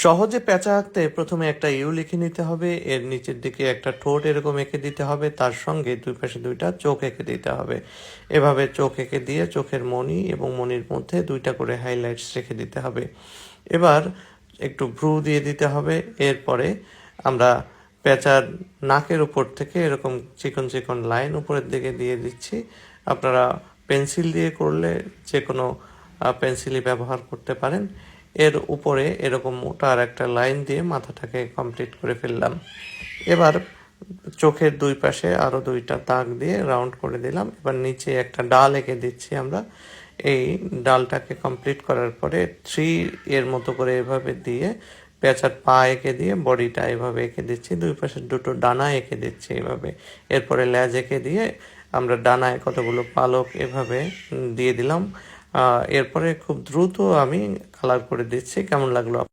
সহজে পেঁচা আঁকতে প্রথমে একটা ইউ লিখে নিতে হবে, এর নিচের দিকে একটা ঠোঁট এরকম এঁকে দিতে হবে, তার সঙ্গে দুই পাশে দুইটা চোখ এঁকে দিতে হবে। এভাবে চোখ এঁকে দিয়ে চোখের মণি এবং মণির মধ্যে দুইটা করে হাইলাইটস রেখে দিতে হবে। এবার একটু ভ্রু দিয়ে দিতে হবে। এরপরে আমরা পেঁচার নাকের উপর থেকে এরকম চিকন চিকন লাইন উপরের দিকে দিয়ে দিচ্ছি। আপনারা পেন্সিল দিয়ে করলে যে কোনো পেন্সিলই ব্যবহার করতে পারেন। এর উপরে এরকম মোটা আর একটা লাইন দিয়ে মাথাটাকে কমপ্লিট করে ফেললাম। এবার চোখের দুই পাশে আরো দুইটা দাগ দিয়ে রাউন্ড করে দিলাম। এবার নিচে একটা ডাল এঁকে দিচ্ছি আমরা। এই ডালটাকে কমপ্লিট করার পরে 3 এর মতো করে এভাবে দিয়ে পেঁচার পা এঁকে দিয়ে বডিটা এভাবে এঁকে দিচ্ছি, দুই পাশে দুটো ডানা এঁকে দিচ্ছি এভাবে। এরপরে লেজ এঁকে দিয়ে আমরা ডানায় কতগুলো পালক এভাবে দিয়ে দিলাম। এরপরে খুব দ্রুত আমি কালার করে দিচ্ছি। কেমন লাগলো?